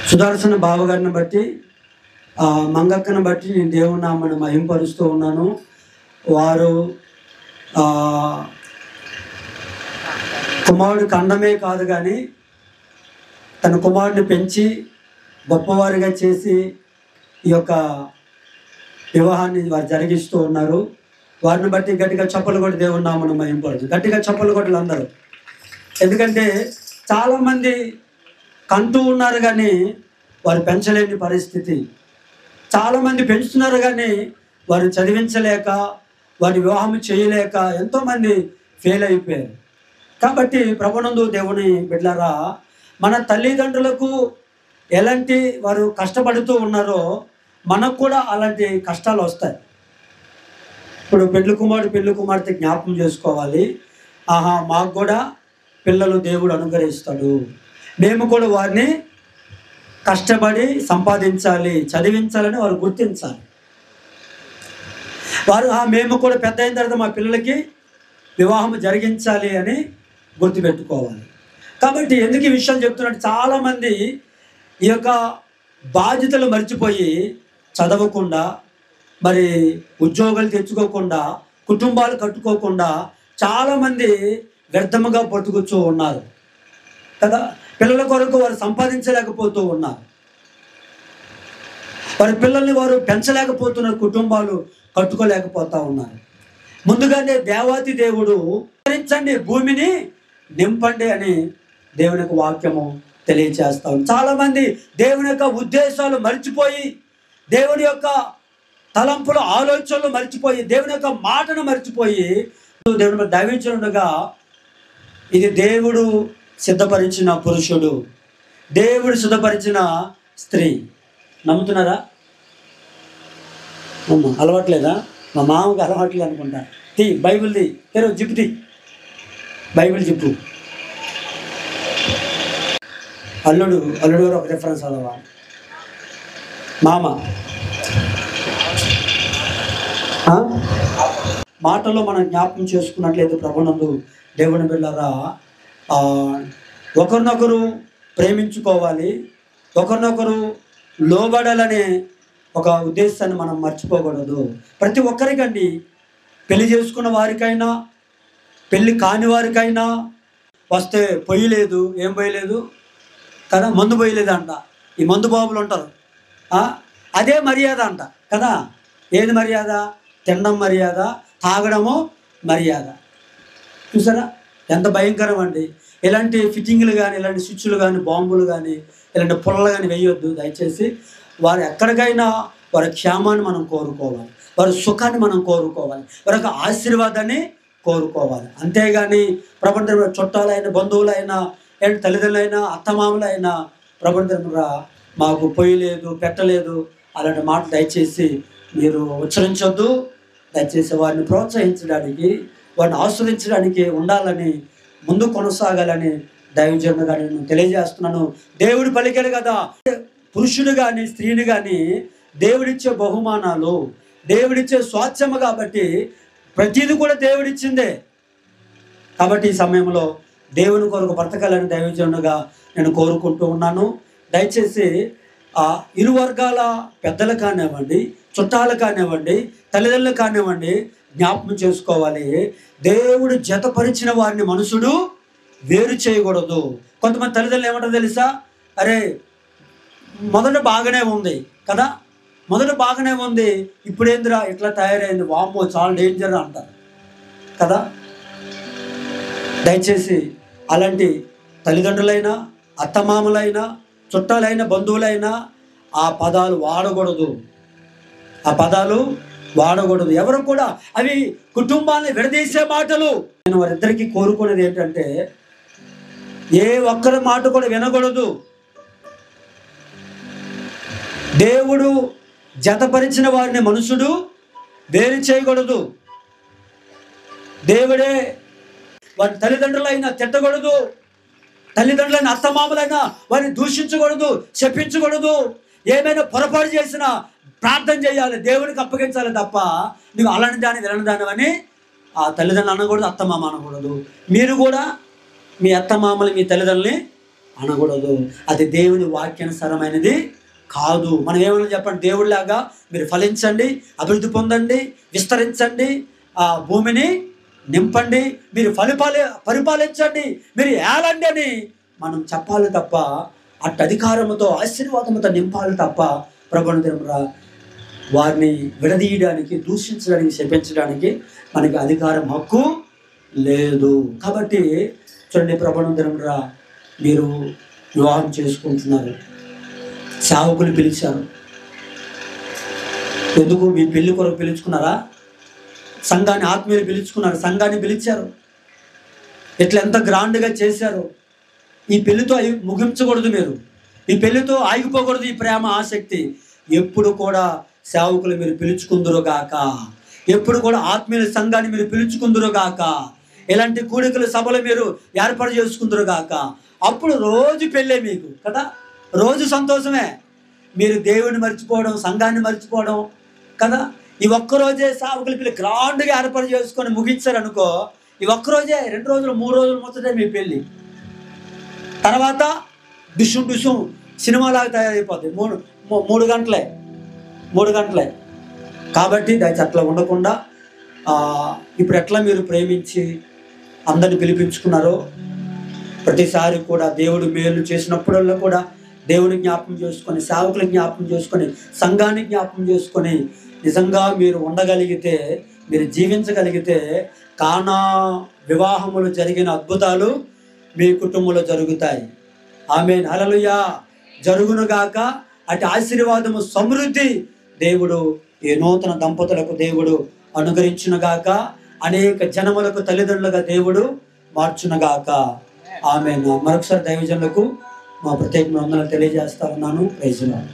సుదర్శన బావగారిని బట్టి మంగక్కను బట్టి నేను దేవుని నామమును మహింపరుస్తూ ఉన్నాను. వారు కుమారుడు కండమే కాదు కానీ తన కుమారుడిని పెంచి గొప్పవారిగా చేసి ఈ యొక్క వివాహాన్ని వారు జరిగిస్తూ ఉన్నారు. వారిని బట్టి గట్టిగా చప్పలు కొట్టి దేవుని నామమును మహింపరుస్తూ గట్టిగా చప్పలు కొట్టలు అందరూ. ఎందుకంటే చాలామంది కంటూ ఉన్నారు కానీ వారు పెంచలేని పరిస్థితి. చాలామంది పెంచుతున్నారు కానీ వారు చదివించలేక వారి వివాహం చేయలేక ఎంతోమంది ఫెయిల్ అయిపోయారు. కాబట్టి ప్రభునందు దేవుని బిడ్డలారా, మన తల్లిదండ్రులకు ఎలాంటి వారు కష్టపడుతూ ఉన్నారో మనకు కూడా అలాంటి కష్టాలు వస్తాయి. ఇప్పుడు పెళ్లి కుమార్తె జ్ఞాపకం చేసుకోవాలి. మాకు కూడా పిల్లలు దేవుడు అనుగ్రహిస్తాడు, మేము కూడా వారిని కష్టపడి సంపాదించాలి, చదివించాలని వారు గుర్తించాలి. వారు మేము కూడా పెద్ద అయిన తర్వాత మా పిల్లలకి వివాహం జరిగించాలి అని గుర్తుపెట్టుకోవాలి. కాబట్టి ఎందుకు ఈ విషయాలు చెప్తున్నట్టు, చాలామంది ఈ యొక్క బాధ్యతలు మర్చిపోయి చదవకుండా, మరి ఉద్యోగాలు తెచ్చుకోకుండా, కుటుంబాలు కట్టుకోకుండా చాలామంది వ్యర్థముగా బ్రతుకుతూ ఉన్నారు కదా. పిల్లల కొరకు వారు సంపాదించలేకపోతూ ఉన్నారు, వారి పిల్లల్ని వారు పెంచలేకపోతున్నారు, కుటుంబాలు కట్టుకోలేకపోతూ ఉన్నారు. ముందుగానే దేవాతి దేవుడు భరించండి, భూమిని నింపండి అని దేవుని యొక్క వాక్యము తెలియచేస్తాం. చాలామంది దేవుని యొక్క ఉద్దేశాలు మర్చిపోయి, దేవుని యొక్క తలంపులు ఆలోచనలు మర్చిపోయి, దేవుని యొక్క మాటను మర్చిపోయి దేవుని దైవించుండగా, ఇది దేవుడు సిద్ధపరిచిన పురుషుడు, దేవుడు సిద్ధపరిచిన స్త్రీ. నమ్ముతున్నారా? అలవాట్లేదా? మా మామకి అలవాట్లేదు అనుకుంటా. బైబిల్ది జిప్పు బైబిల్ జిప్పు. అల్లుడు గారు ఒక రిఫరెన్స్ అలవా మామ మాటలో మనం జ్ఞాపకం చేసుకున్నట్లయితే ప్రభునందు దేవుని బిడ్డలారా, ఒకరినొకరు ప్రేమించుకోవాలి, ఒకరినొకరు లోబడాలనే ఒక ఉద్దేశాన్ని మనం మర్చిపోకూడదు. ప్రతి ఒక్కరికండి, పెళ్లి చేసుకున్న వారికైనా పెళ్ళి కాని వారికైనా వస్తే పొయ్యి లేదు, ఏం పోయలేదు కదా, మందు పోయలేదంట. ఈ మందు బాబులు ఉంటారు, అదే మర్యాద అంట కదా. ఏది మర్యాద? తినడం మర్యాద, తాగడము మర్యాద. చూసారా ఎంత భయంకరం అండి. ఇలాంటి ఫిట్టింగ్లు కానీ, ఇలాంటి స్విచ్లు కానీ, బాంబులు కానీ, ఇలాంటి పుల్లలు కానీ వేయొద్దు దయచేసి. వారు ఎక్కడికైనా వారి క్షేమాన్ని మనం కోరుకోవాలి, వారి సుఖాన్ని మనం కోరుకోవాలి, వారి యొక్క ఆశీర్వాదాన్ని కోరుకోవాలి. అంతేగాని ప్రపంచంలో చుట్టాలైన, బంధువులైనా, తల్లిదండ్రులైనా, అత్తమామలైనా ప్రపంచంలో మాకు పొయ్యి లేదు, పెట్టలేదు అలాంటి మాటలు దయచేసి మీరు ఉచ్చరించొద్దు. దయచేసి వారిని ప్రోత్సహించడానికి, వారిని ఆస్వాదించడానికి ఉండాలని, ముందు కొనసాగాలని దైవజనుగా నేను తెలియజేస్తున్నాను. దేవుడు పలికాడు కదా, పురుషుడు కానీ స్త్రీని కానీ దేవుడిచ్చే బహుమానాలు, దేవుడిచ్చే స్వాస్థ్యము. కాబట్టి ప్రతిదీ కూడా దేవుడిచ్చిందే. కాబట్టి ఈ సమయంలో దేవుని కొరకు బ్రతకాలని దైవజనుగా నేను కోరుకుంటూ ఉన్నాను. దయచేసి ఇరు వర్గాల పెద్దలు కానివ్వండి, చుట్టాలు కానివ్వండి, తల్లిదండ్రులు కానివ్వండి, జ్ఞాపకం చేసుకోవాలి, దేవుడు జతపరిచిన వారిని మనుషుడు వేరు చేయకూడదు. కొంతమంది తల్లిదండ్రులు ఏమంటారు తెలుసా? అరే మొదట బాగానే ఉంది కదా, మొదట బాగానే ఉంది, ఇప్పుడేందిరా ఇట్లా తయారైంది, వామ్మో చాలా డేంజర్ అంటారు కదా. దయచేసి అలాంటి తల్లిదండ్రులైనా, అత్తమామలైనా, చుట్టాలైన, బంధువులైనా ఆ పదాలు వాడకూడదు, ఆ పదాలు వాడకూడదు. ఎవరు కూడా అవి కుటుంబాన్ని విడదీసే మాటలు. నేను వారిద్దరికీ కోరుకునేది ఏంటంటే, ఏ ఒక్కరి మాట కూడా వినకూడదు. దేవుడు జతపరిచిన వారిని మనుషుడు వేరు చేయకూడదు. దేవుడే వారి తల్లిదండ్రులైనా తిట్టకూడదు, తల్లిదండ్రులైన అత్తమామలైనా వారిని దూషించకూడదు, శపించకూడదు. ఏమైనా పొరపాటు చేసినా ప్రార్థన చేయాలి, దేవునికి అప్పగించాలి తప్ప నువ్వు అలాంటి దాన్ని వినని దానివని ఆ తల్లిదండ్రులు అనకూడదు, అత్తమామ అనకూడదు. మీరు కూడా మీ అత్తమామలు, మీ తల్లిదండ్రులని అనకూడదు. అది దేవుని వాక్యానుసారమైనది కాదు. మనం ఏమన్నా చెప్పండి, దేవుడిలాగా మీరు ఫలించండి, అభివృద్ధి పొందండి, విస్తరించండి, ఆ భూమిని నింపండి, మీరు పరిపాలించండి, మీరు ఏలండి అని మనం చెప్పాలి తప్ప, అట్టి అధికారంతో ఆశీర్వాదంతో నింపాలి తప్ప ప్రభువురా వారిని విడదీయడానికి, దూషించడానికి, శపించడానికి మనకి అధికారం, హక్కు లేదు. కాబట్టి చూడండి ప్రభువురా, మీరు వివాహం చేసుకుంటున్నారు, సేవకులు పిలిచారు. ఎందుకు? మీ పెళ్లి కొరకు పిలుచుకున్నారా? సంఘాన్ని, ఆత్మీయులు పిలుచుకున్నారు, సంఘాన్ని పిలిచారు. ఇట్లా ఎంత గ్రాండ్గా చేశారు. ఈ పెళ్లితో ముగించకూడదు, మీరు ఈ పెళ్లితో ఆగిపోకూడదు. ఈ ప్రేమ, ఆసక్తి ఎప్పుడు కూడా సేవకులు మీరు పిలుచుకుందురుగాక, ఎప్పుడు కూడా ఆత్మీయుల సంఘాన్ని మీరు పిలుచుకుందురుగాక, ఇలాంటి కూడికల సభలు మీరు ఏర్పాటు చేసుకుందురుగాక. అప్పుడు రోజు పెళ్ళే మీకు కదా, రోజు సంతోషమే. మీరు దేవుని మర్చిపోవడం, సంఘాన్ని మర్చిపోవడం కదా. ఈ ఒక్కరోజే సేవకులు పిల్లి గ్రాండ్గా ఏర్పాటు చేసుకొని ముగించారనుకో, ఈ ఒక్కరోజే 2 రోజులు 3 రోజులు మొత్తటే మీ పెళ్ళి. తర్వాత డిషుం సినిమాలాగా తయారైపోతుంది. 3 గంటలే. కాబట్టి దయచేసి అట్లా ఉండకుండా ఇప్పుడు ఎట్లా మీరు ప్రేమించి అందరిని పిలిపించుకున్నారో, ప్రతిసారి కూడా దేవుడు మేలు చేసినప్పుడల్లా కూడా దేవుని జ్ఞాపకం చేసుకొని, సేవకుల జ్ఞాపకం చేసుకొని, సంఘాన్ని జ్ఞాపకం చేసుకొని, నిజంగా మీరు ఉండగలిగితే, మీరు జీవించగలిగితే కానా వివాహములు జరిగిన అద్భుతాలు మీ కుటుంబంలో జరుగుతాయి. ఆమేన్, హల్లెలూయా. జరుగునుగాక. అటు ఆశీర్వాదము, సమృద్ధి దేవుడు ఈ నూతన దంపతులకు దేవుడు అనుగ్రహించునుగాక. అనేక జనములకు తల్లిదండ్రులుగా దేవుడు మార్చునుగాక. ఆమేన్. మరొకసారి దైవజనులకు మా ప్రత్యేక వందనాలు తెలియజేస్తా ఉన్నాను. Praise lord.